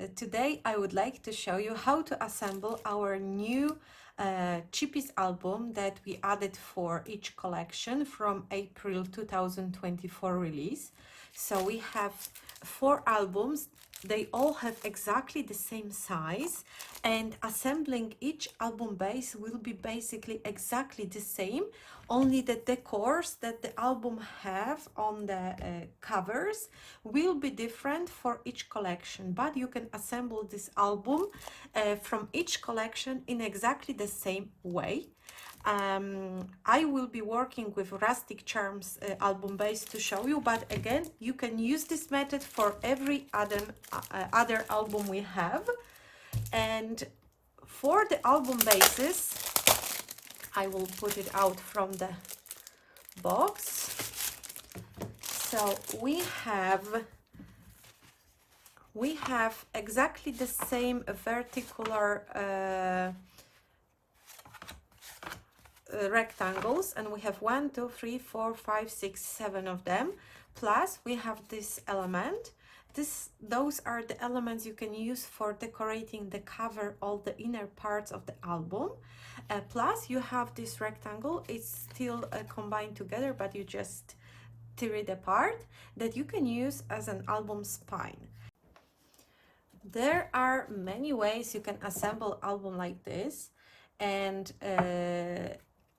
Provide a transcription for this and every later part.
today I would like to show you how to assemble our new Chippies album that we added for each collection from April 2024 release. So we have 4 albums. They all have exactly the same size, and assembling each album base will be basically exactly the same, only the decors that the album have on the covers will be different for each collection, but you can assemble this album from each collection in exactly the same way. I will be working with Rustic Charms album base to show you, but again, you can use this method for every other album we have. And for the album bases, I will put it out from the box. So we have exactly the same vertical rectangles, and we have 1, 2, 3, 4, 5, 6, 7 of them. Plus we have this element. Those are the elements you can use for decorating the cover, all the inner parts of the album. Plus you have this rectangle. It's still combined together, but you just tear it apart, that you can use as an album spine. There are many ways you can assemble album like this, and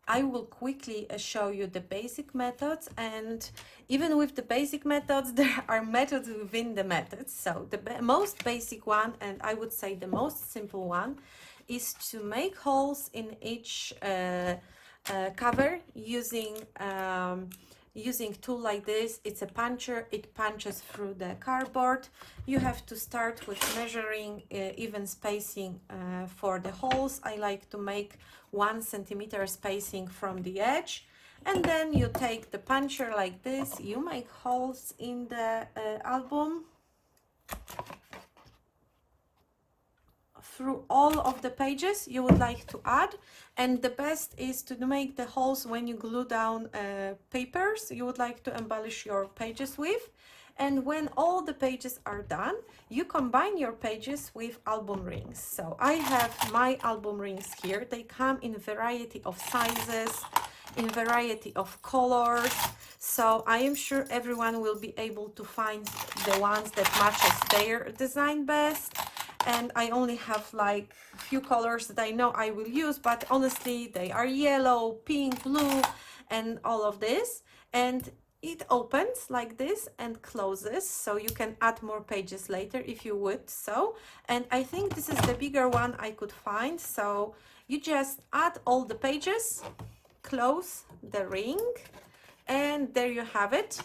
I will quickly show you the basic methods, and even with the basic methods there are methods within the methods. So the most basic one, and I would say the most simple one, is to make holes in each cover using tool like this. It's a puncher. It punches through the cardboard. You have to start with measuring even spacing for the holes. I like to make 1 centimeter spacing from the edge, and then you take the puncher like this. You make holes in the album through all of the pages you would like to add, and the best is to make the holes when you glue down papers you would like to embellish your pages with. And when all the pages are done, you combine your pages with album rings. So I have my album rings here. They come in variety of sizes, in variety of colors, so I am sure everyone will be able to find the ones that matches their design best. And I only have like a few colors that I know I will use, but honestly they are yellow, pink, blue, and all of this. And it opens like this and closes, so you can add more pages later if you would so. And I think this is the bigger one I could find, so you just add all the pages, close the ring, and there you have it.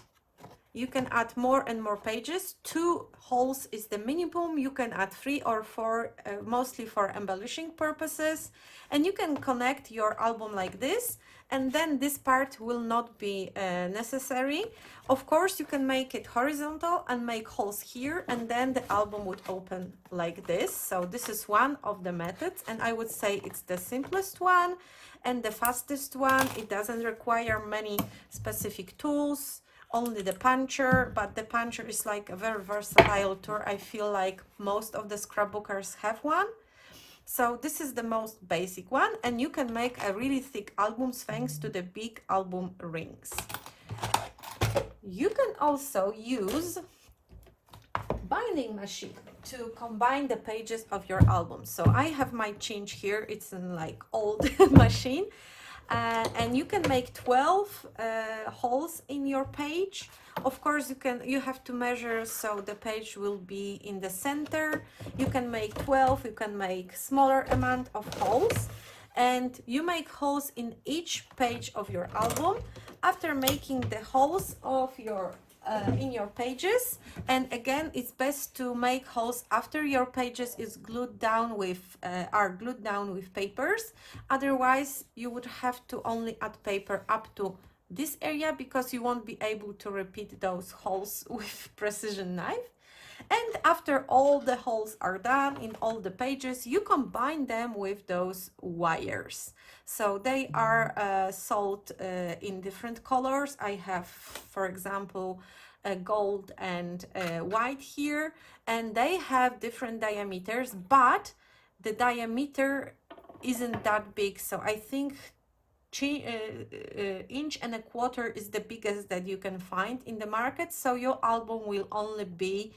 You can add more and more pages. 2 holes is the minimum. You can add 3 or 4, mostly for embellishing purposes. And you can connect your album like this, and then this part will not be necessary. Of course, you can make it horizontal and make holes here, and then the album would open like this. So this is one of the methods, and I would say it's the simplest one and the fastest one. It doesn't require many specific tools, only the puncher, but the puncher is like a very versatile tool. I feel like most of the scrapbookers have one. So this is the most basic one, and you can make a really thick albums thanks to the big album rings. You can also use binding machine to combine the pages of your album. So I have my Hinge here. It's an like old machine. And you can make 12 holes in your page. Of course, you have to measure so the page will be in the center. You can make 12, you can make smaller amount of holes, and you make holes in each page of your album after making the holes of your in your pages. And again, it's best to make holes after your pages is glued down with papers. Otherwise you would have to only add paper up to this area, because you won't be able to repeat those holes with precision knife. And after all the holes are done in all the pages, you combine them with those wires. So they are sold in different colors. I have, for example, gold and white here, and they have different diameters, but the diameter isn't that big. So I think inch and a quarter is the biggest that you can find in the market. So your album will only be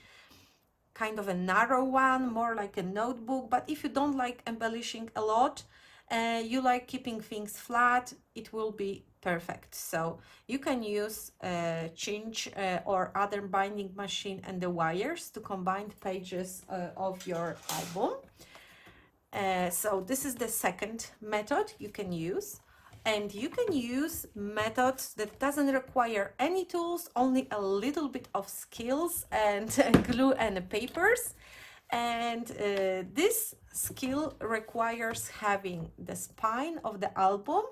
kind of a narrow one, more like a notebook. But if you don't like embellishing a lot, you like keeping things flat, it will be perfect. So you can use Hinge or other binding machine and the wires to combine pages of your album. So this is the second method you can use. And you can use methods that doesn't require any tools, only a little bit of skills and glue and papers. And this skill requires having the spine of the album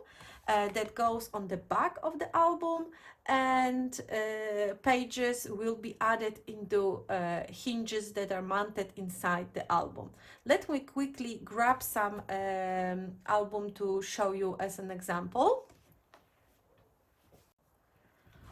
that goes on the back of the album, and pages will be added into hinges that are mounted inside the album. Let me quickly grab some album to show you as an example.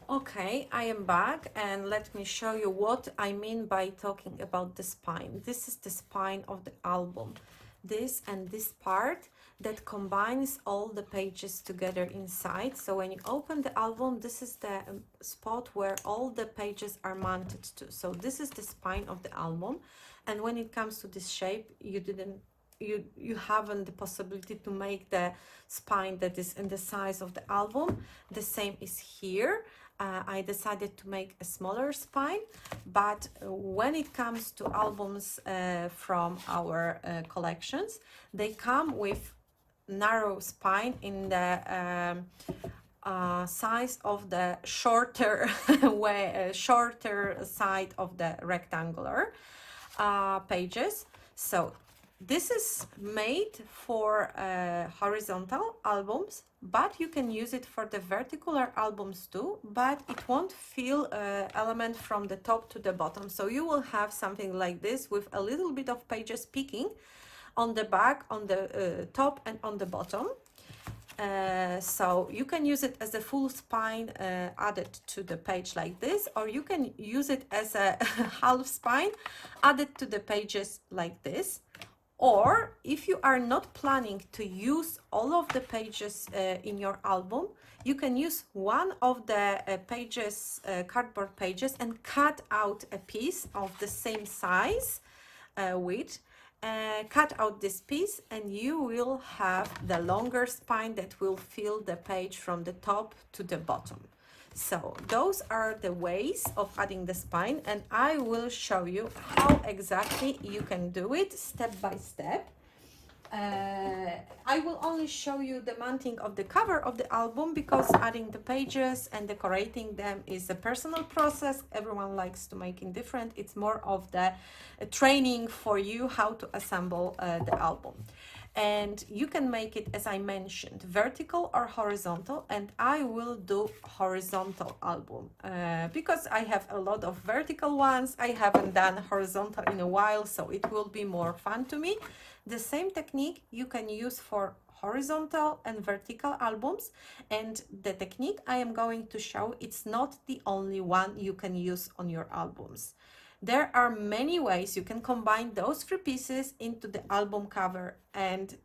Okay, I am back, and let me show you what I mean by talking about the spine. This is the spine of the album. This and this part that combines all the pages together inside. So when you open the album, this is the spot where all the pages are mounted to. So this is the spine of the album. And when it comes to this shape, you haven't the possibility to make the spine that is in the size of the album. The same is here. I decided to make a smaller spine, but when it comes to albums from our collections, they come with narrow spine in the size of the shorter shorter side of the rectangular pages. So this is made for horizontal albums, but you can use it for the vertical albums too, but it won't feel element from the top to the bottom. So you will have something like this with a little bit of pages peeking on the back, on the top and on the bottom. So you can use it as a full spine added to the page like this, or you can use it as a half spine added to the pages like this. Or if you are not planning to use all of the pages in your album, you can use one of the pages, cardboard pages, and cut out a piece of the same size width. Cut out this piece and you will have the longer spine that will fill the page from the top to the bottom. So those are the ways of adding the spine, and I will show you how exactly you can do it step by step. I will only show you the mounting of the cover of the album, because adding the pages and decorating them is a personal process. Everyone likes to make it different. It's more of the training for you how to assemble the album. And you can make it, as I mentioned, vertical or horizontal, and I will do horizontal album because I have a lot of vertical ones. I haven't done horizontal in a while, so it will be more fun to me. The same technique you can use for horizontal and vertical albums, and the technique I am going to show, it's not the only one you can use on your albums. There are many ways you can combine those three pieces into the album cover, and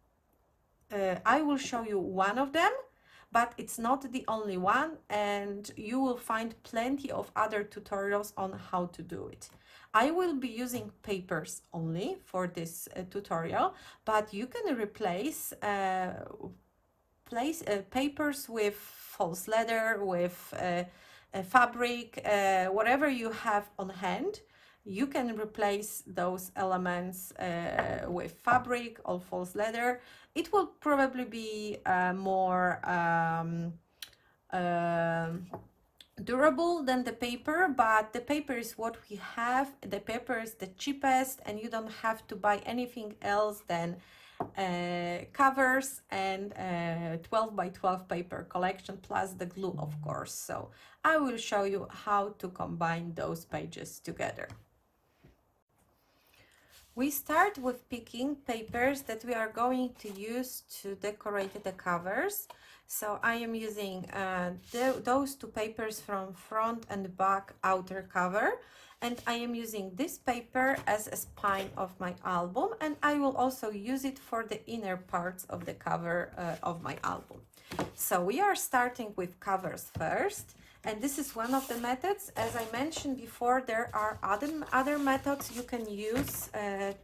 I will show you one of them, but it's not the only one, and you will find plenty of other tutorials on how to do it. I will be using papers only for this tutorial, but you can replace papers with false leather, with fabric, whatever you have on hand. You can replace those elements with fabric or false leather. It will probably be more durable than the paper, but the paper is what we have. The paper is the cheapest, and you don't have to buy anything else than covers and 12 by 12 paper collection, plus the glue, of course. So I will show you how to combine those pages together. We start with picking papers that we are going to use to decorate the covers. So I am using those two papers from front and back outer cover, and I am using this paper as a spine of my album, and I will also use it for the inner parts of the cover of my album. So we are starting with covers first, and this is one of the methods. As I mentioned before, there are other methods you can use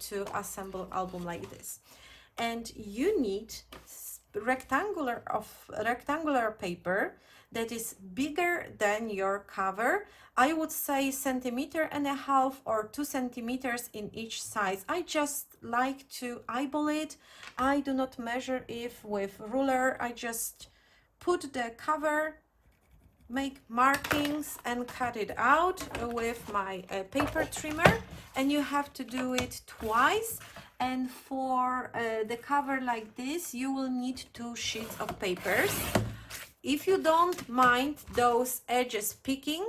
to assemble album like this. And you need rectangular paper that is bigger than your cover. I would say 1.5 cm or 2 centimeters in each size. I just like to eyeball it. I do not measure it with ruler. I just put the cover, make markings and cut it out with my paper trimmer, and you have to do it twice. And for the cover like this, you will need 2 sheets of papers. If you don't mind those edges picking,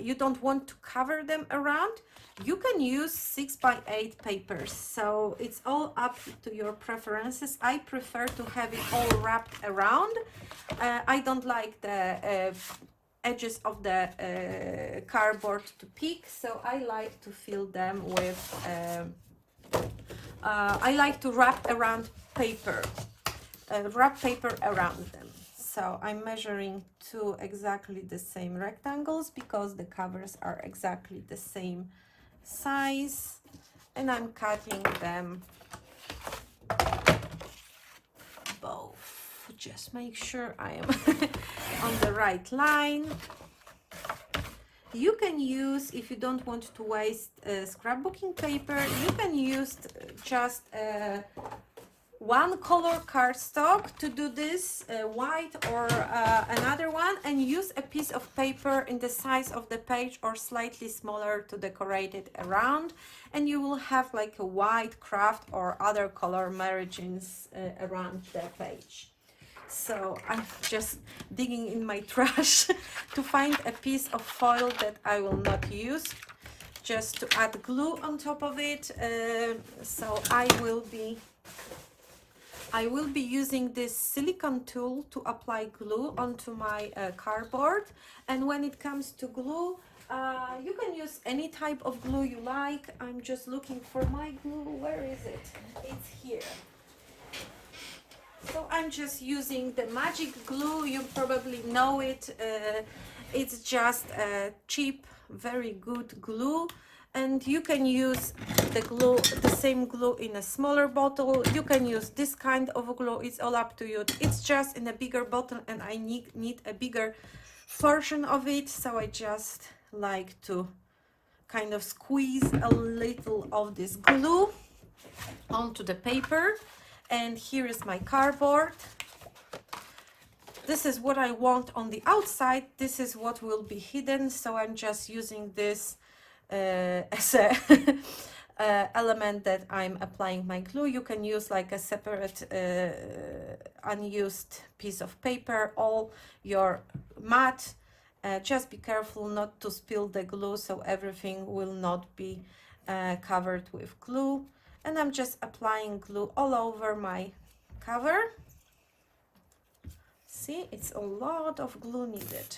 you don't want to cover them around, you can use 6x8 papers. So it's all up to your preferences. I prefer to have it all wrapped around. I don't like the edges of the cardboard to pick, so I like to fill them with I like to wrap around paper, wrap paper around them. So I'm measuring 2 exactly the same rectangles because the covers are exactly the same size, and I'm cutting them both. Just make sure I am on the right line. You can use, if you don't want to waste scrapbooking paper, you can use just one color cardstock to do this, white or another one, and use a piece of paper in the size of the page or slightly smaller to decorate it around, and you will have like a white craft or other color margins around the page. So I'm just digging in my trash to find a piece of foil that I will not use, just to add glue on top of it. So I will be using this silicone tool to apply glue onto my cardboard. And when it comes to glue, you can use any type of glue you like. I'm just looking for my glue. Where is it? It's here. So I'm just using the magic glue. You probably know it. It's just a cheap, very good glue. And you can use the glue, the same glue in a smaller bottle. You can use this kind of glue. It's all up to you. It's just in a bigger bottle, and I need a bigger portion of it. So I just like to kind of squeeze a little of this glue onto the paper. And here is my cardboard. This is what I want on the outside. This is what will be hidden. So I'm just using this as a element that I'm applying my glue. You can use like a separate unused piece of paper, all your mat. Just be careful not to spill the glue, so everything will not be covered with glue. And I'm just applying glue all over my cover. See, it's a lot of glue needed.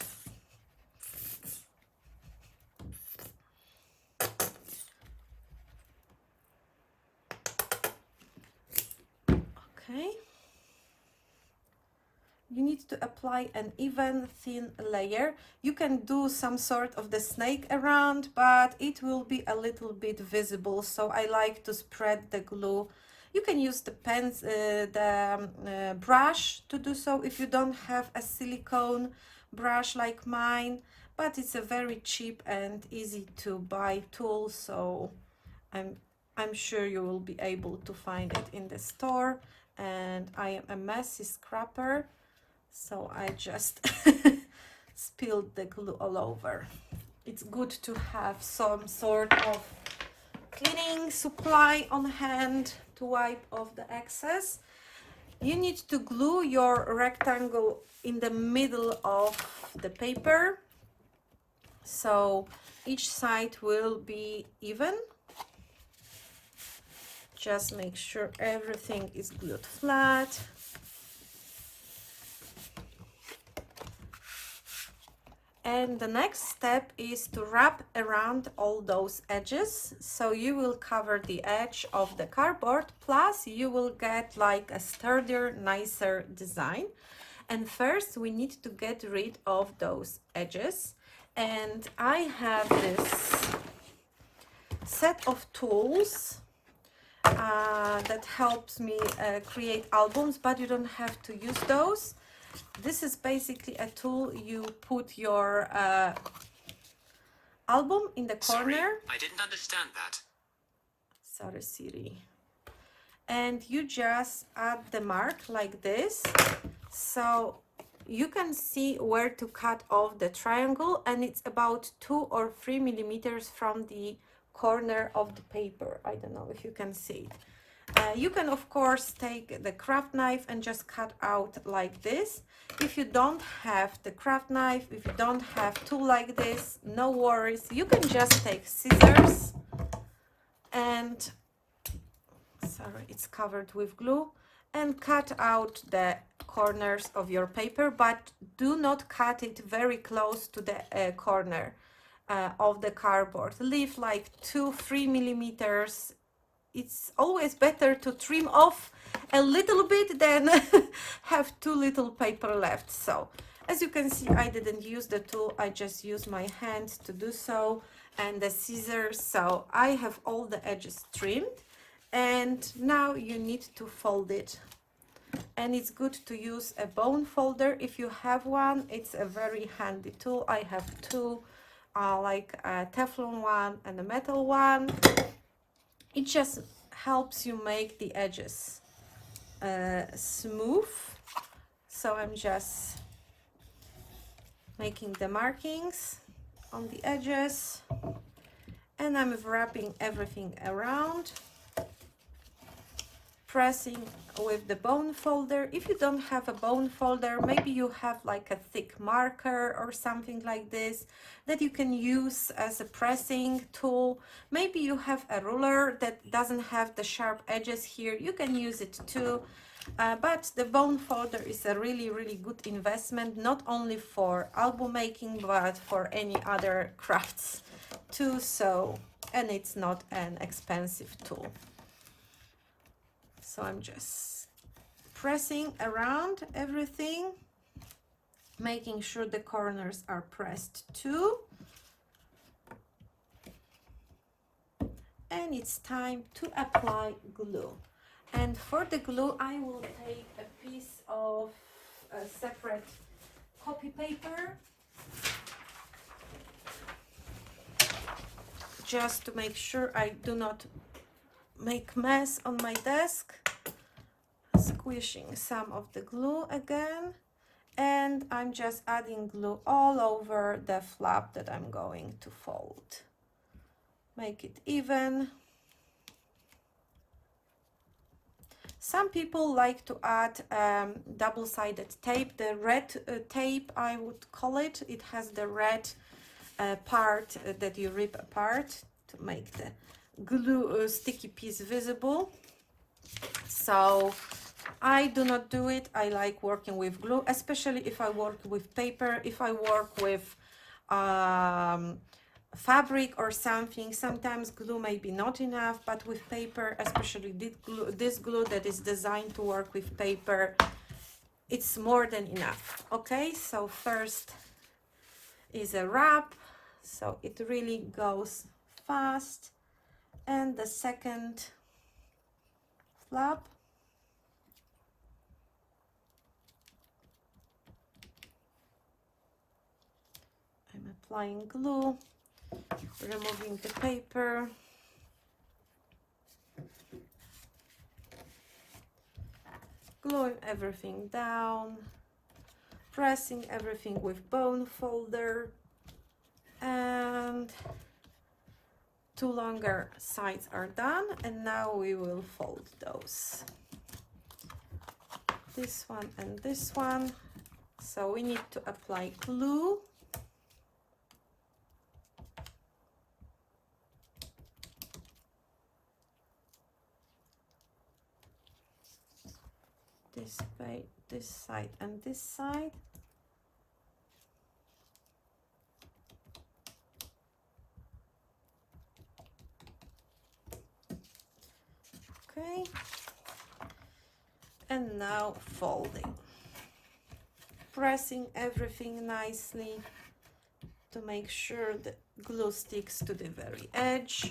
Okay. You need to apply an even thin layer. You can do some sort of the snake around, but it will be a little bit visible, so I like to spread the glue. You can use the pens, brush to do so if you don't have a silicone brush like mine, but it's a very cheap and easy to buy tool, so I'm sure you will be able to find it in the store. And I am a messy scrapper, so I just spilled the glue all over. It's good to have some sort of cleaning supply on hand to wipe off the excess. You need to glue your rectangle in the middle of the paper, so each side will be even. Just make sure everything is glued flat. And the next step is to wrap around all those edges. So you will cover the edge of the cardboard, plus you will get like a sturdier, nicer design. And first we need to get rid of those edges. And I have this set of tools that helps me create albums, but you don't have to use those. This is basically a tool. You put your album in the corner. Sorry, I didn't understand that. Sorry, Siri. And you just add the mark like this. So you can see where to cut off the triangle, and it's about 2 or 3 millimeters from the corner of the paper. I don't know if you can see it. You can of course take the craft knife and just cut out like this. If you don't have the craft knife, if you don't have tool like this, no worries. You can just take scissors and, sorry, it's covered with glue, and cut out the corners of your paper, but do not cut it very close to the corner of the cardboard. Leave like 2-3 millimeters. It's always better to trim off a little bit than have too little paper left. So as you can see, I didn't use the tool, I just used my hands to do so, and the scissors. So I have all the edges trimmed, and now you need to fold it. And it's good to use a bone folder if you have one. It's a very handy tool. I have two, like a Teflon one and a metal one. It just helps you make the edges smooth. So I'm just making the markings on the edges, and I'm wrapping everything around, pressing with the bone folder. If you don't have a bone folder, maybe you have like a thick marker or something like this that you can use as a pressing tool. Maybe you have a ruler that doesn't have the sharp edges here, you can use it too. But the bone folder is a really good investment, not only for album making but for any other crafts too. So, and it's not an expensive tool. So I'm just pressing around everything, making sure the corners are pressed too. And it's time to apply glue. And for the glue, I will take a piece of separate copy paper, just to make sure I do not make mess on my desk. Squishing some of the glue again, and I'm just adding glue all over the flap that I'm going to fold. Make it even. Some people like to add double-sided tape, the red tape I would call it. It has the red part that you rip apart to make the glue sticky piece visible. So I do not do it. I like working with glue, especially if I work with paper. If I work with fabric or something, sometimes glue may be not enough, but with paper, especially this glue that is designed to work with paper, it's more than enough. Okay, so first is a wrap, so it really goes fast, and the second flap. I'm applying glue, removing the paper, gluing everything down, pressing everything with bone folder, and two longer sides are done, and now we will fold those, this one and this one. So we need to apply glue. this side and this side. Okay, and now folding, pressing everything nicely to make sure the glue sticks to the very edge,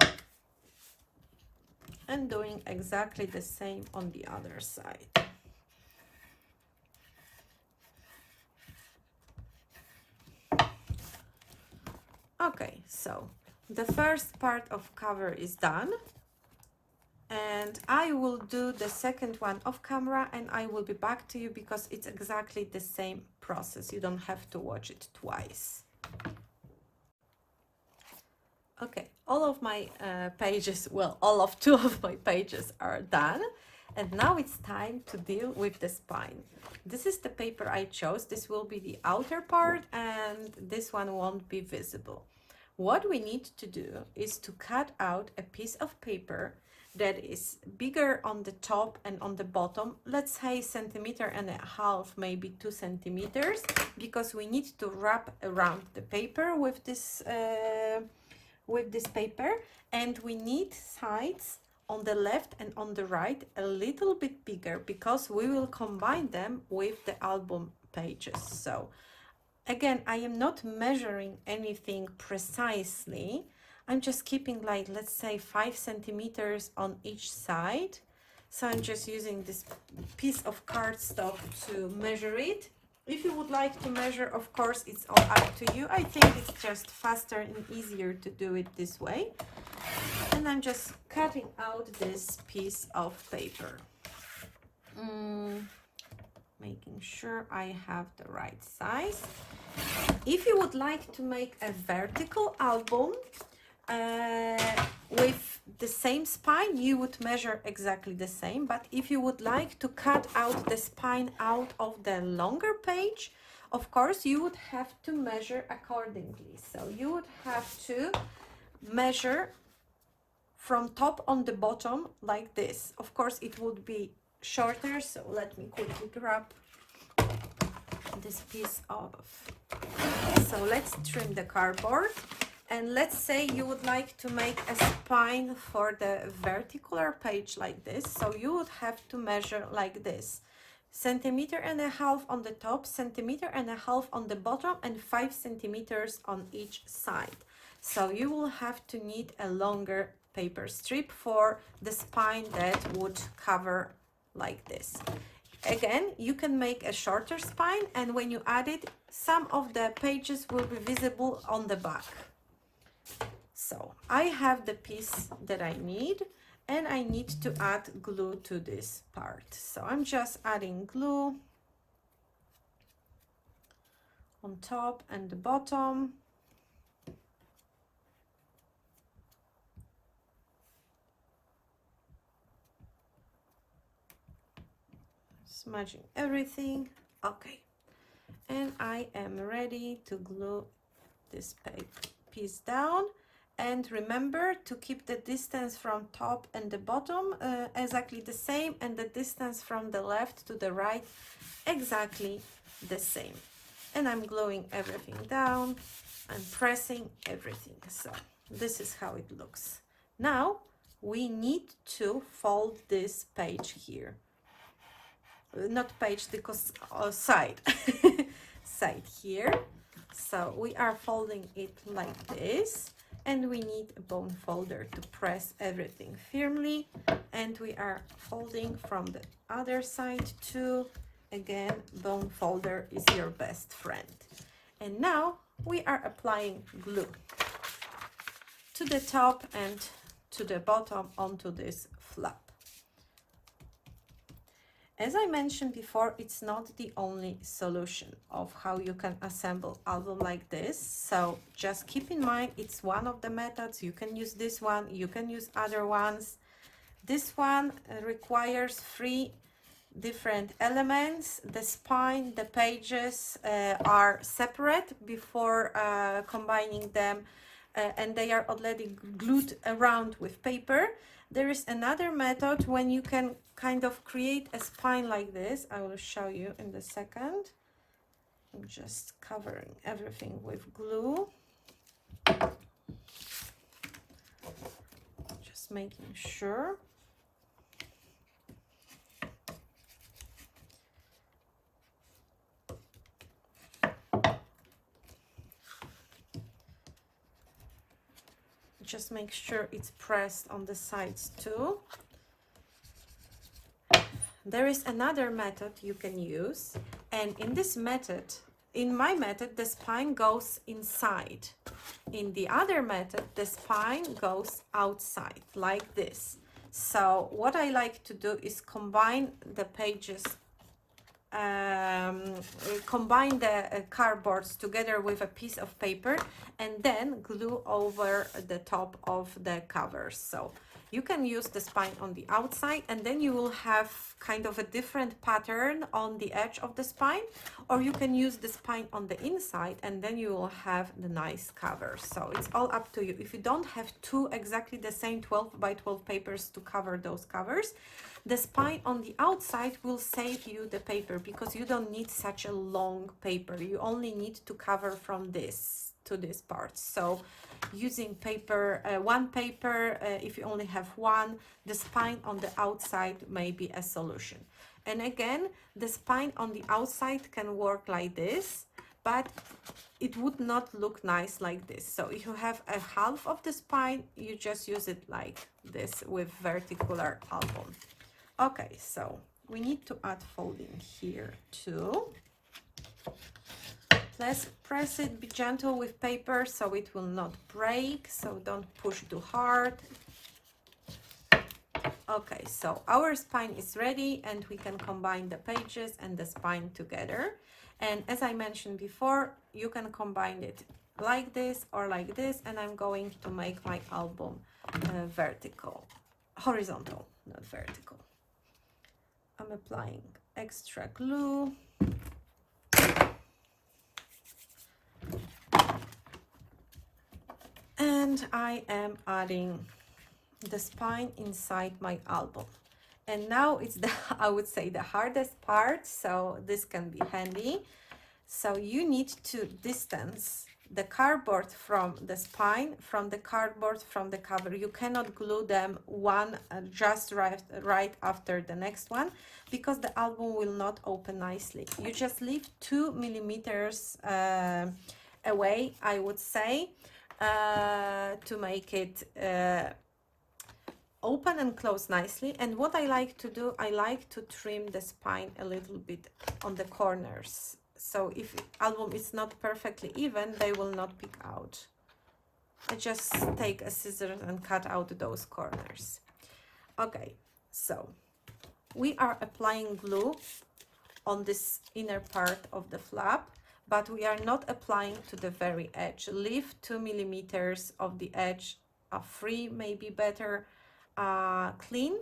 and doing exactly the same on the other side. Okay, so the first part of cover is done, and I will do the second one off camera, and I will be back to you because it's exactly the same process. You don't have to watch it twice. Okay, all of my pages, well, all of 2 of my pages are done, and now it's time to deal with the spine. This is the paper I chose. This will be the outer part, and this one won't be visible. What we need to do is to cut out a piece of paper that is bigger on the top and on the bottom, let's say 1.5 centimeters, maybe 2 centimeters, because we need to wrap around the paper with this paper, and we need sides on the left and on the right a little bit bigger because we will combine them with the album pages. So again, I am not measuring anything precisely. I'm just keeping, like, let's say 5 centimeters on each side. So I'm just using this piece of cardstock to measure it. If you would like to measure, of course, it's all up to you. I think it's just faster and easier to do it this way. And I'm just cutting out this piece of paper. Making sure I have the right size. If you would like to make a vertical album with the same spine, you would measure exactly the same. But if you would like to cut out the spine out of the longer page, of course, you would have to measure accordingly. So you would have to measure from top on the bottom like this. Of course, it would be shorter. So let me quickly grab this piece off. So let's trim the cardboard. And let's say you would like to make a spine for the vertical page like this. So you would have to measure like this. 1.5 centimeters on the top, 1.5 centimeters on the bottom, and 5 centimeters on each side. So you will have to need a longer paper strip for the spine that would cover like this. Again, you can make a shorter spine, and when you add it, some of the pages will be visible on the back. So I have the piece that I need, and I need to add glue to this part. So I'm just adding glue on top and the bottom. Smudging everything. Okay. And I am ready to glue this piece down. And remember to keep the distance from top and the bottom exactly the same, and the distance from the left to the right exactly the same. And I'm gluing everything down and pressing everything. So this is how it looks. Now we need to fold this page here. Not page, because side. Side here. So we are folding it like this. And we need a bone folder to press everything firmly, and we are folding from the other side too. Again, bone folder is your best friend. And now we are applying glue to the top and to the bottom onto this flap. As I mentioned before, it's not the only solution of how you can assemble album like this. So just keep in mind, it's one of the methods. You can use this one, you can use other ones. This one requires 3 different elements. The spine, the pages are separate before combining them, and they are already glued around with paper. There is another method when you can kind of create a spine like this. I will show you in a second. I'm just covering everything with glue. Just making sure. Just make sure it's pressed on the sides too. There is another method you can use, and in this method, in my method, the spine goes inside. In the other method, the spine goes outside, like this. So what I like to do is combine the pages, combine the cardboards together with a piece of paper and then glue over the top of the covers. So you can use the spine on the outside and then you will have kind of a different pattern on the edge of the spine, or you can use the spine on the inside and then you will have the nice covers. So it's all up to you. If you don't have two exactly the same 12 by 12 papers to cover those covers, the spine on the outside will save you the paper because you don't need such a long paper. You only need to cover from this to this part. So using paper, one paper, if you only have one, the spine on the outside may be a solution. And again, the spine on the outside can work like this, but it would not look nice like this. So if you have a half of the spine, you just use it like this with vertical album. Okay, so we need to add folding here too. Let's press it, be gentle with paper so it will not break, so don't push too hard. Okay, so our spine is ready and we can combine the pages and the spine together. And as I mentioned before, you can combine it like this or like this, and I'm going to make my album horizontal, not vertical. I'm applying extra glue. And I am adding the spine inside my album. And now it's the, I would say, the hardest part, so this can be handy. So you need to distance the cardboard from the spine, from the cardboard from the cover. You cannot glue them one just right after the next one, because the album will not open nicely. You just leave 2 millimeters away, I would say, to make it open and close nicely. And what I like to do, I like to trim the spine a little bit on the corners. So if album is not perfectly even, they will not pick out. I just take a scissors and cut out those corners. Okay, so we are applying glue on this inner part of the flap, but we are not applying to the very edge. Leave 2 millimeters of the edge free, maybe better, clean.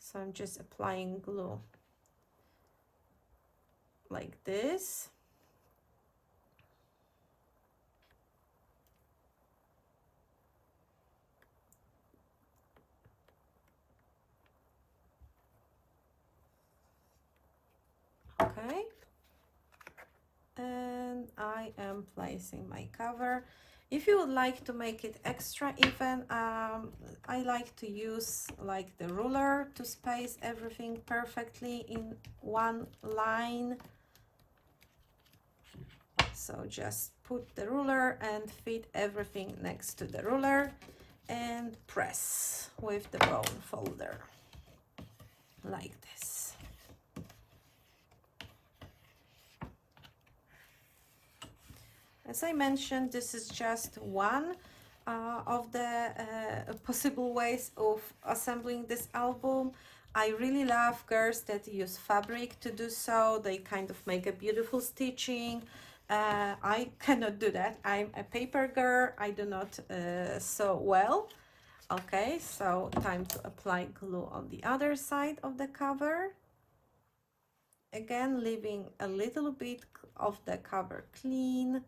So I'm just applying glue like this. Okay, and I am placing my cover. If you would like to make it extra even, I like to use like the ruler to space everything perfectly in one line. So just put the ruler and fit everything next to the ruler and press with the bone folder like this. As I mentioned, this is just one of the possible ways of assembling this album. I really love girls that use fabric to do so. They kind of make a beautiful stitching. I cannot do that. I'm a paper girl. I do not sew well. Okay, so time to apply glue on the other side of the cover. Again, leaving a little bit of the cover clean.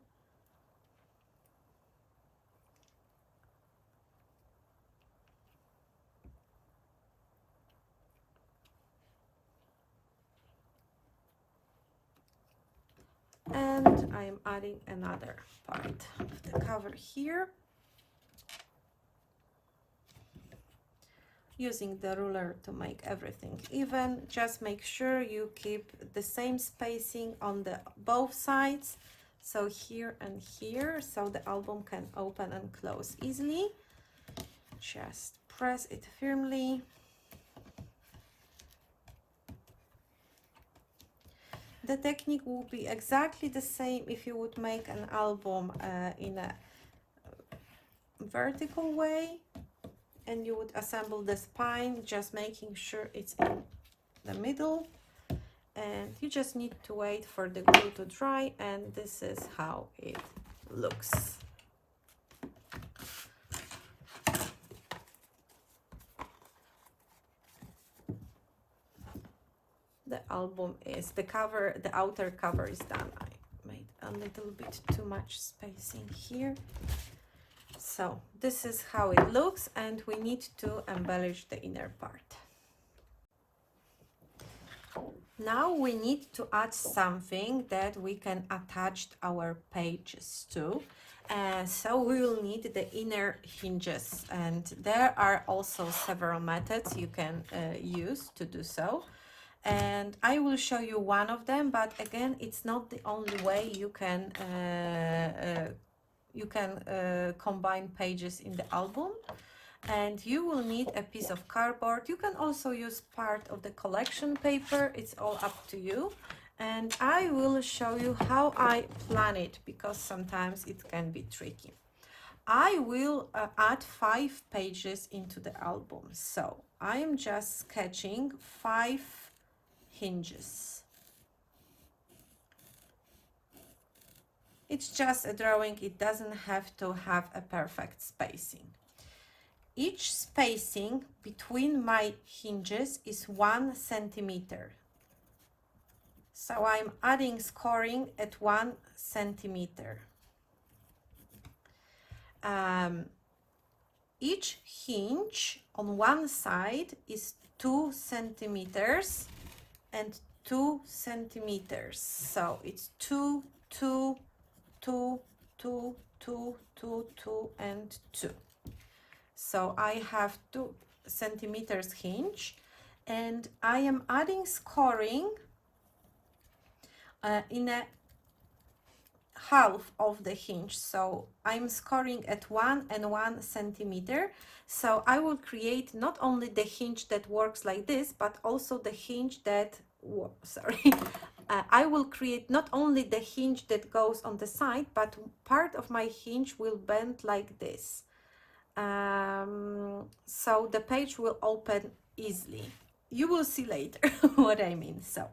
And I am adding another part of the cover here. Using the ruler to make everything even. Just make sure you keep the same spacing on the both sides, so here and here, so the album can open and close easily. Just press it firmly. The technique will be exactly the same if you would make an album in a vertical way, and you would assemble the spine, just making sure it's in the middle, and you just need to wait for the glue to dry, and this is how it looks. The album is, the cover, the outer cover is done. I made a little bit too much spacing here. So this is how it looks, and we need to embellish the inner part. Now we need to add something that we can attach our pages to. So we will need the inner hinges, and there are also several methods you can use to do so. And I will show you one of them, but again, it's not the only way you can combine pages in the album. And you will need a piece of cardboard. You can also use part of the collection paper, it's all up to you. And I will show you how I plan it, because sometimes it can be tricky. I will add 5 pages into the album. So I am just sketching 5 hinges. It's just a drawing, it doesn't have to have a perfect spacing. Each spacing between my hinges is 1 centimeter. So I'm adding scoring at 1 centimeter. Each hinge on one side is 2 centimeters and 2 centimeters. So it's 2, 2, 2, 2, 2, 2, 2, and 2. So I have 2 centimeters hinge, and I am adding scoring in a half of the hinge. So I'm scoring at 1 and 1 centimeter. So I will create not only the hinge that works like this, but also the hinge that, I will create not only the hinge that goes on the side, but part of my hinge will bend like this. So the page will open easily. You will see later what I mean. So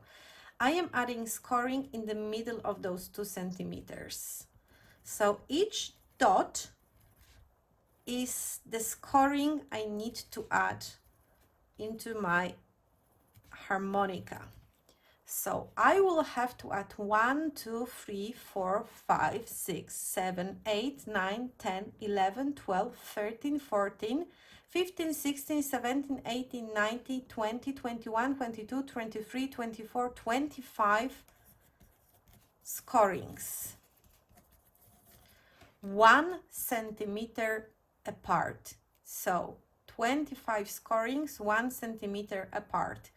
I am adding scoring in the middle of those 2 centimeters. So each dot is the scoring I need to add into my harmonica. So I will have to add 1, 2, 3, 4, 5, 6, 7, 8, 9, 10, 11, 12, 13, 14, 15, 16, 17, 18, 19, 20, 21, 22, 23, 24, 25 scorings. 1 centimeter apart. So 25 scorings, 1 centimeter apart.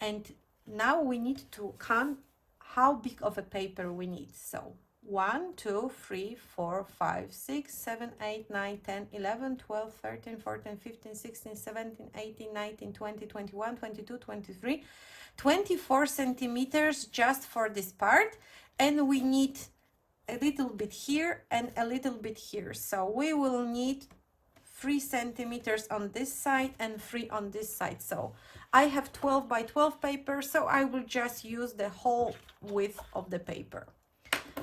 And now we need to count how big of a paper we need. So 1, 2, 3, 4, 5, 6, 7, 8, 9, 10, 11, 12, 13, 14, 15, 16, 17, 18, 19, 20, 21, 22, 23, 24 centimeters just for this part. And we need a little bit here and a little bit here. So we will need 3 centimeters on this side and 3 on this side. So I have 12 by 12 paper, so I will just use the whole width of the paper.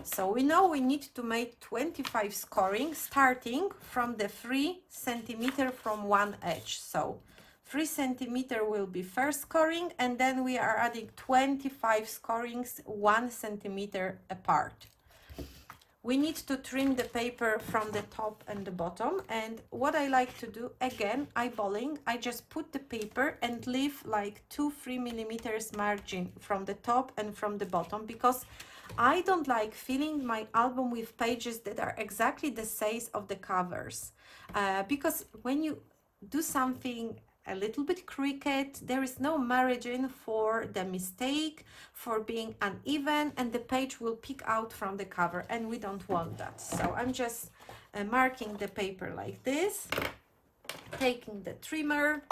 So we know we need to make 25 scoring, starting from the 3 centimeter from one edge. So 3 centimeter will be first scoring, and then we are adding 25 scorings 1 centimeter apart. We need to trim the paper from the top and the bottom, and what I like to do, again, eyeballing, I just put the paper and leave like 2-3 millimeters margin from the top and from the bottom, because I don't like filling my album with pages that are exactly the size of the covers, because when you do something a little bit crooked, there is no margin for the mistake, for being uneven, and the page will peek out from the cover, and we don't want that. So I'm just marking the paper like this, taking the trimmer,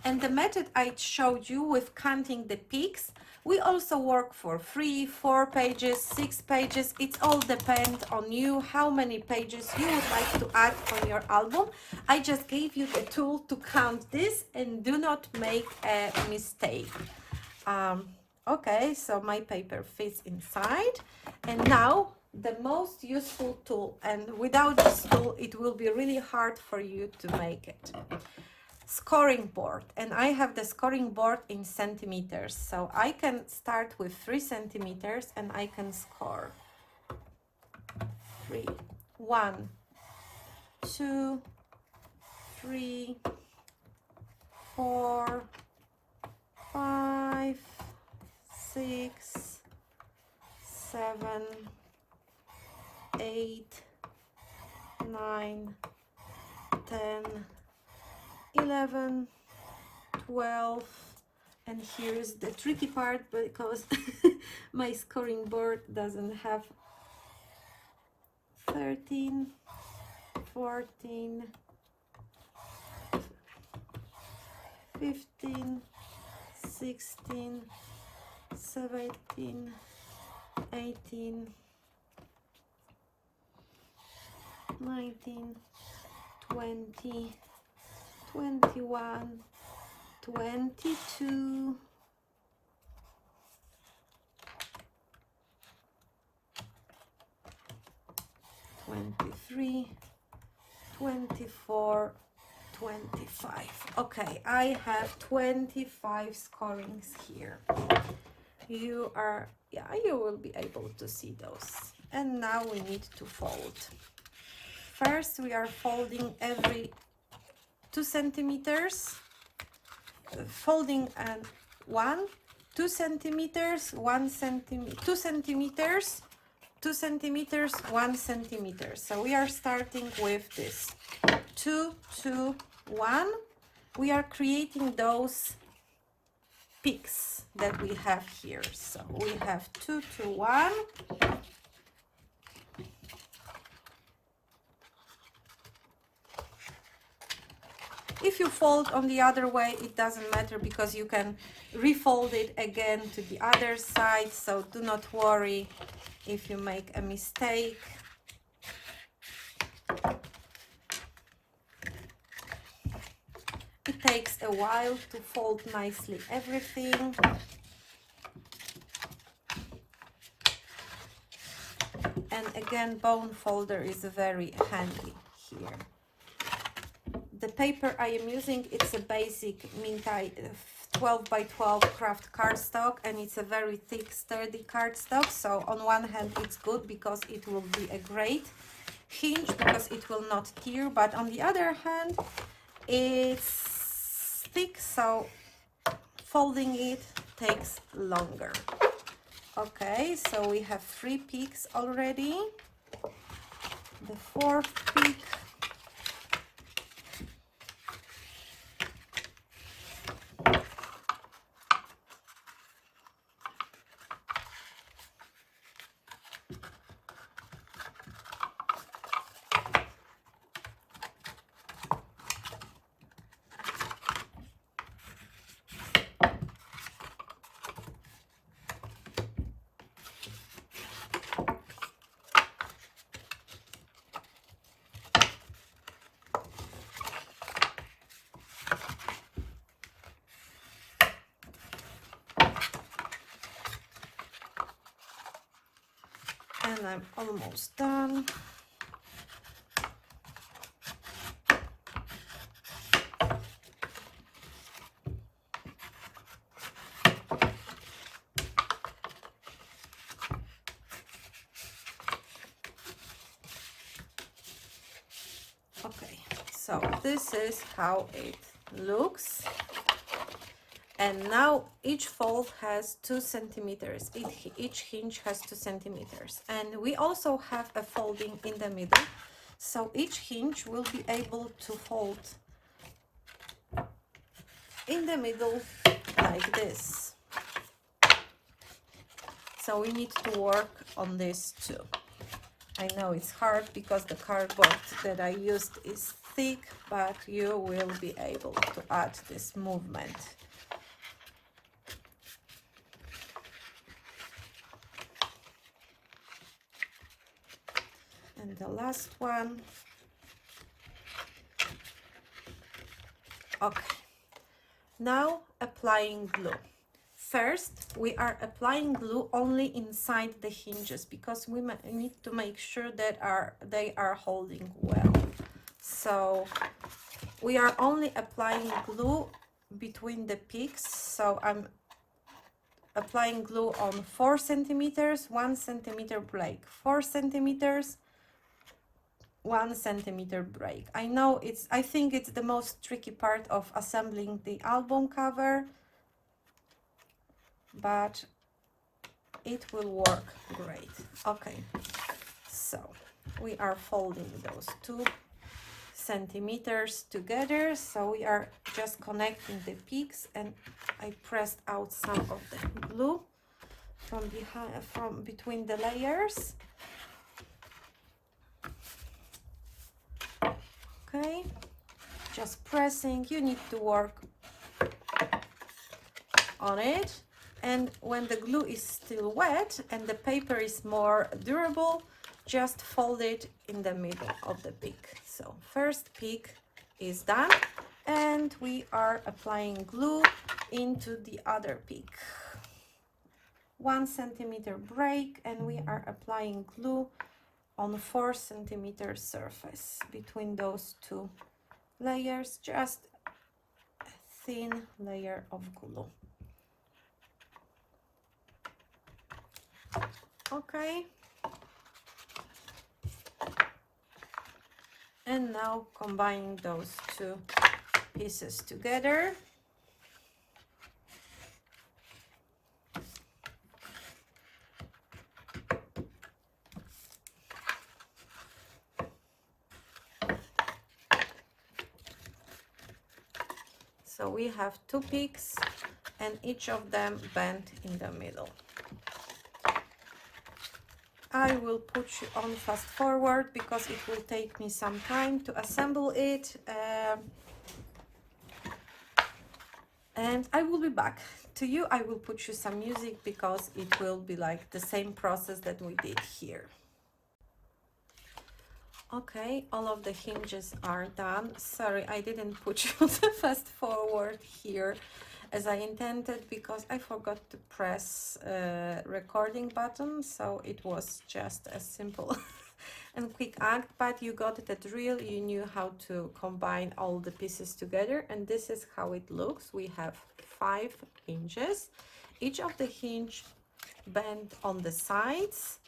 and the method I showed you with counting the peaks, we also work for 3, 4 pages, 6 pages. It all depends on you, how many pages you would like to add on your album. I just gave you the tool to count this and do not make a mistake. Okay, so my paper fits inside. And now the most useful tool, and without this tool, it will be really hard for you to make it. Scoring board, and I have the scoring board in centimeters, so I can start with 3 centimeters and I can score 3, 1, 2, 3, 4, 5, 6, 7, 8, 9, 10, 11, 12, and here's the tricky part, because my scoring board doesn't have 13, 14, 15, 16, 17, 18, 19, 20, 21, 22, 23, 24, 25. Okay, I have 25 scorings here. You will be able to see those. And now we need to fold. First, we are folding every 2 centimeters, folding and 1, 2 centimeters, 1 centimeter, 2 centimeters, 2 centimeters, 1 centimeter. So we are starting with this 2, 2, 1. We are creating those peaks that we have here. So we have 2, 2, 1. If you fold on the other way, it doesn't matter, because you can refold it again to the other side, so do not worry if you make a mistake. It takes a while to fold nicely everything. And again, bone folder is very handy here. The paper I am using, it's a basic MINTAY 12 by 12 craft cardstock, and it's a very thick, sturdy cardstock. So on one hand, it's good because it will be a great hinge, because it will not tear. But on the other hand, it's thick, so folding it takes longer. Okay, so we have 3 peaks already. The 4th peak. And I'm almost done. Okay, so this is how it looks. And now each fold has 2 centimeters. Each hinge has 2 centimeters. And we also have a folding in the middle. So each hinge will be able to fold in the middle like this. So we need to work on this too. I know it's hard because the cardboard that I used is thick, but you will be able to add this movement. And the last one. Okay. Now applying glue. First, we are applying glue only inside the hinges because we need to make sure that they are holding well. So we are only applying glue between the peaks. So I'm applying glue on 4 centimeters, 1 centimeter break, 4 centimeters, 1 centimeter break. I think it's the most tricky part of assembling the album cover, but it will work great. Okay, so we are folding those 2 centimeters together. So we are just connecting the peaks, and I pressed out some of the glue from between the layers. Okay, just pressing. You need to work on it, and when the glue is still wet and the paper is more durable, just fold it in the middle of the peak. So first peak is done, and we are applying glue into the other peak. 1 centimeter break, and we are applying glue on 4 centimeter surface between those 2 layers, just a thin layer of glue. Okay, and now combining those 2 pieces together. So we have 2 peaks, and each of them bent in the middle. I will put you on fast forward because it will take me some time to assemble it, and I will be back to you. I will put you some music because it will be like the same process that we did here. Okay, all of the hinges are done. Sorry, I didn't put you the fast forward here as I intended because I forgot to press recording button, so it was just a simple and quick act, but you got the drill. You knew how to combine all the pieces together, and this is how it looks. We have 5 hinges, each of the hinge bent on the sides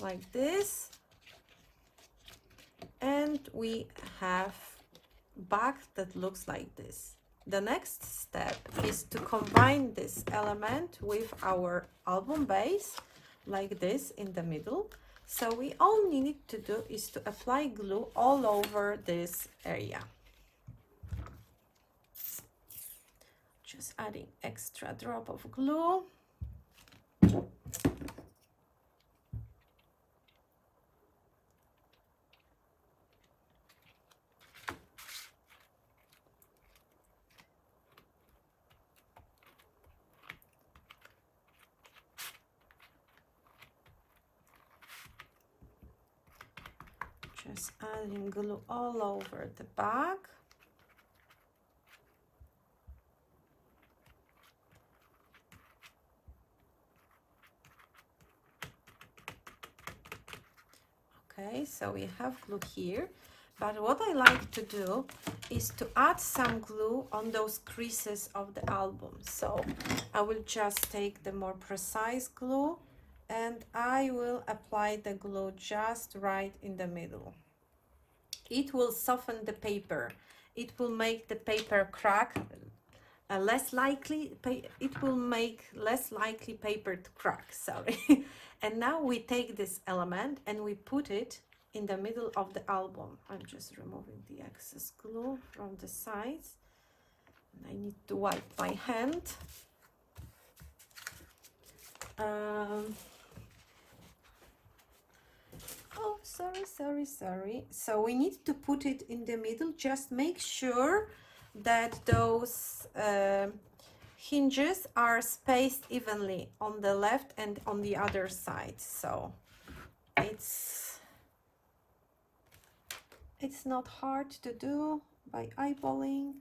like this, and we have back that looks like this. The next step is to combine this element with our album base like this in the middle. So we all need to do is to apply glue all over this area. Just adding extra drop of glue. Just adding glue all over the back. Okay, so we have glue here, but what I like to do is to add some glue on those creases of the album. So I will just take the more precise glue and I will apply the glue just right in the middle. It will soften the paper. It will make the paper crack less likely, it will make less likely paper to crack, sorry. And now we take this element and we put it in the middle of the album. I'm just removing the excess glue from the sides. I need to wipe my hand. Oh, sorry. So we need to put it in the middle. Just make sure that those hinges are spaced evenly on the left and on the other side. So it's not hard to do by eyeballing.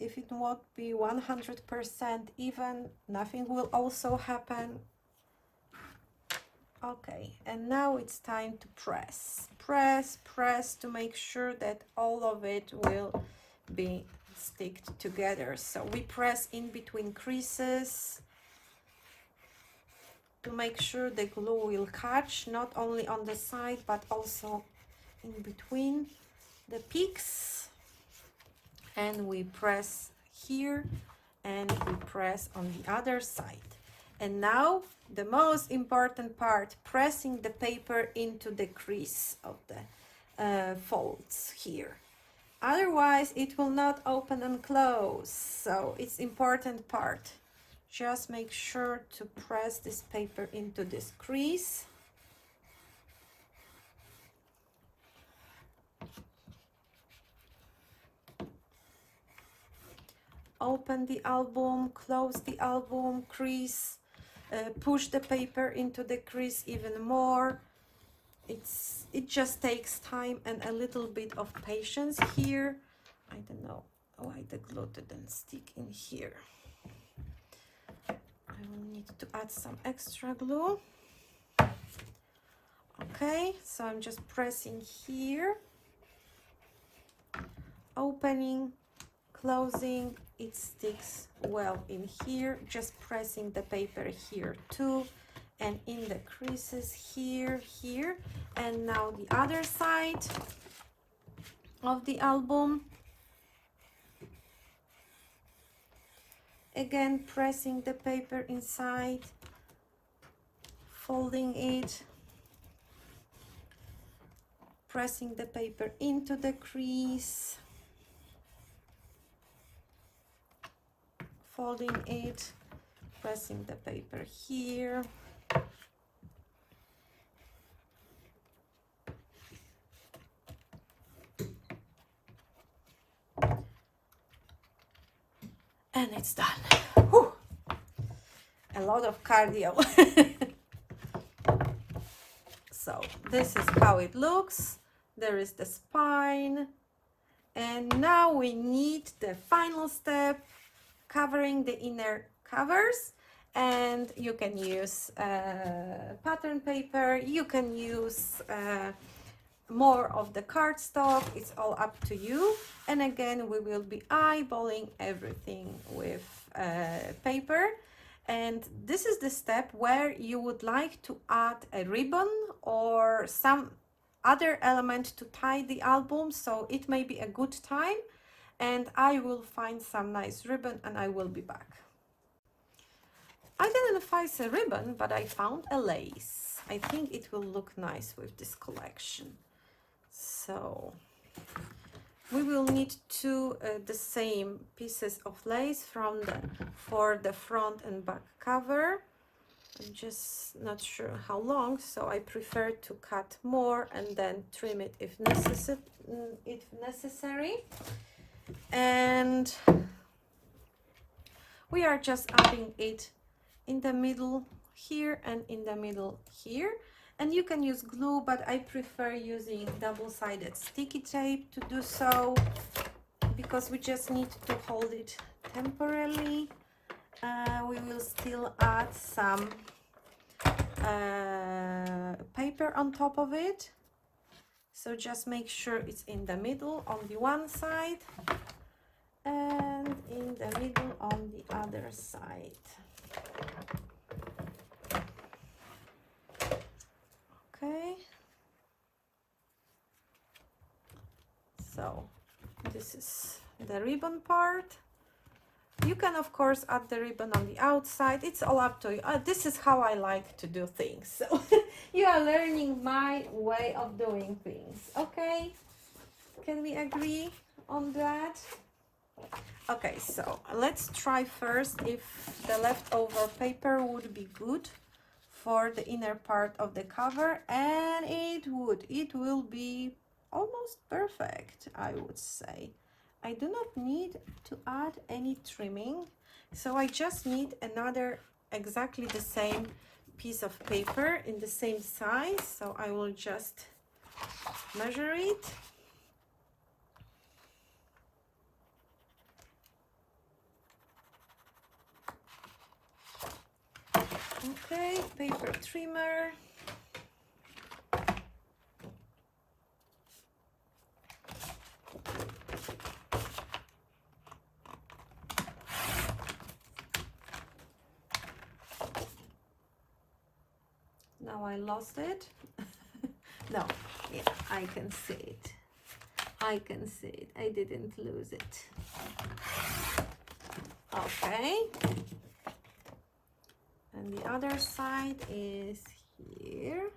If it won't be 100% even, nothing will also happen. Okay, and now it's time to press to make sure that all of it will be sticked together. So we press in between creases to make sure the glue will catch, not only on the side but also in between the peaks. And we press here and we press on the other side. And now the most important part, pressing the paper into the crease of the folds here. Otherwise it will not open and close. So it's important part. Just make sure to press this paper into this crease. Open the album, close the album, crease. Push the paper into the crease even more. It just takes time and a little bit of patience here. I don't know why the glue didn't stick in here. I will need to add some extra glue. Okay, so I'm just pressing here, opening, closing. It sticks well in here. Just pressing the paper here too, and in the creases here, and now the other side of the album. Again, pressing the paper inside, folding it, pressing the paper into the crease, folding it, pressing the paper here. And it's done. Whew. A lot of cardio. So this is how it looks. There is the spine. And now we need the final step, covering the inner covers. And you can use pattern paper, you can use more of the cardstock. It's all up to you. And again, we will be eyeballing everything with paper. And this is the step where you would like to add a ribbon or some other element to tie the album, so it may be a good time. And I will find some nice ribbon and I will be back. I didn't find a ribbon, but I found a lace. I think it will look nice with this collection. So we will need the same pieces of lace for the front and back cover. I'm just not sure how long, so I prefer to cut more and then trim it if necessary. And we are just adding it in the middle here and in the middle here. And you can use glue, but I prefer using double-sided sticky tape to do so, because we just need to hold it temporarily. We will still add some paper on top of it. So just make sure it's in the middle on the one side and in the middle on the other side. Okay. So this is the ribbon part. You can of course add the ribbon on the outside. It's all up to you. This is how I like to do things. So you are learning my way of doing things. Okay? Can we agree on that? Okay, so let's try first if the leftover paper would be good for the inner part of the cover, and it will be almost perfect, I would say. I do not need to add any trimming, so I just need another exactly the same piece of paper in the same size. So I will just measure it. Okay, paper trimmer. Now I lost it. No, yeah, I can see it. I can see it. I didn't lose it. Okay. And the other side is here.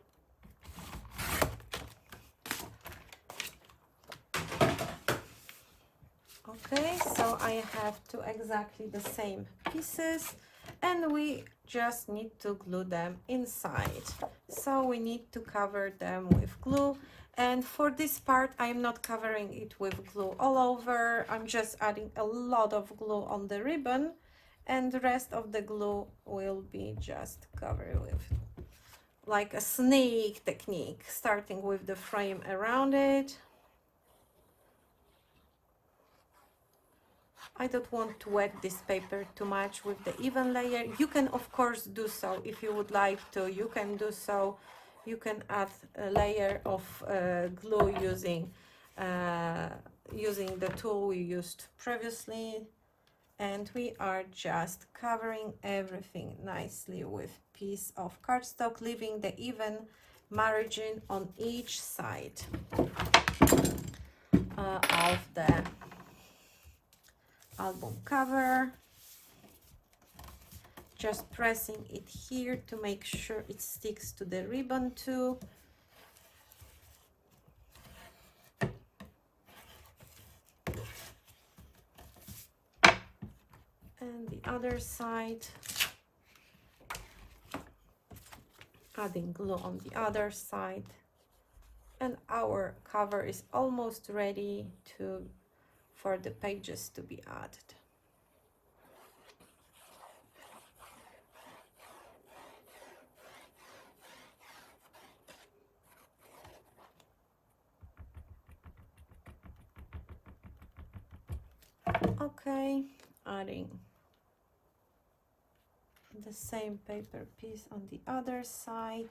Okay, so I have two exactly the same pieces, and we just need to glue them inside. So we need to cover them with glue, and for this part I'm not covering it with glue all over. I'm just adding a lot of glue on the ribbon, and the rest of the glue will be just covered with like a snake technique, starting with the frame around it. I don't want to wet this paper too much with the even layer. You can of course do so if you would like to. You can do so. You can add a layer of glue using the tool we used previously, and we are just covering everything nicely with piece of cardstock, leaving the even margin on each side of the album cover. Just pressing it here to make sure it sticks to the ribbon too. And the other side, adding glue on the other side, and our cover is almost ready for the pages to be added. Okay, adding the same paper piece on the other side.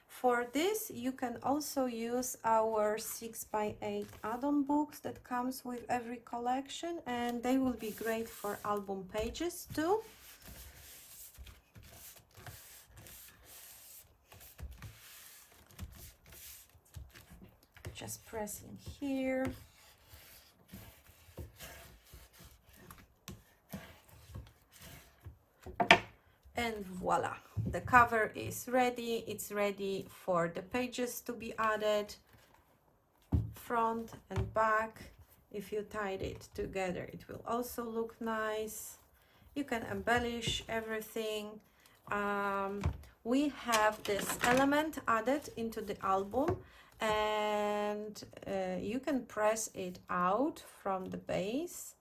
For this, you can also use our 6x8 add-on books that comes with every collection, and they will be great for album pages too. Just pressing here. And voila, the cover is ready. It's ready for the pages to be added, front and back. If you tied it together, it will also look nice. You can embellish everything. We have this element added into the album, and you can press it out from the base.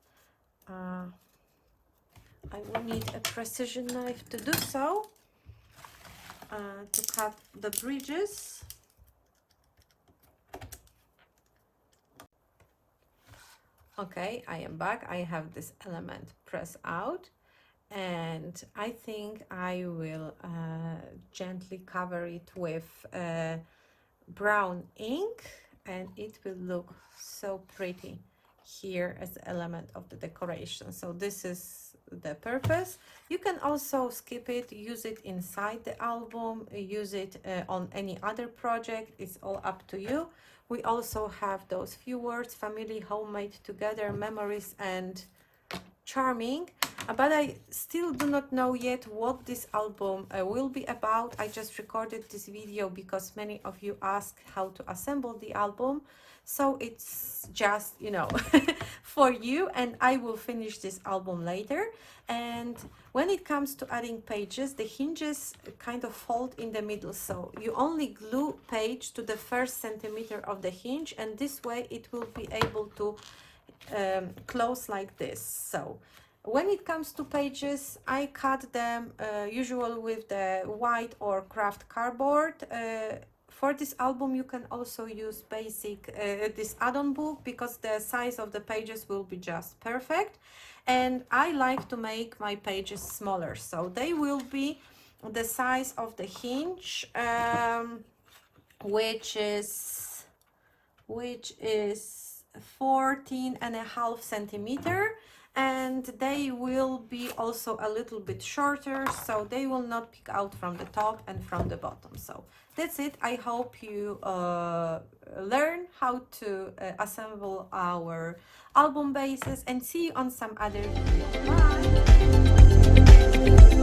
I will need a precision knife to do so, to cut the bridges. Okay, I am back. I have this element pressed out, and I think I will gently cover it with brown ink, and it will look so pretty here as the element of the decoration. So this is the purpose. You can also skip it, use it inside the album, use it on any other project. It's all up to you. We also have those few words: family, homemade, together, memories, and charming. but I still do not know yet what this album will be about. I just recorded this video because many of you asked how to assemble the album, so it's just, you know, for you, and I will finish this album later. And when it comes to adding pages, the hinges kind of fold in the middle, so you only glue page to the first centimeter of the hinge, and this way it will be able to close like this. So when it comes to pages, I cut them usually with the white or craft cardboard. For this album, you can also use basic this add-on book, because the size of the pages will be just perfect. And I like to make my pages smaller, so they will be the size of the hinge, which is 14.5 centimeter, and they will be also a little bit shorter, so they will not peek out from the top and from the bottom. So that's it. I hope you learn how to assemble our album bases, and see you on some other video. Bye.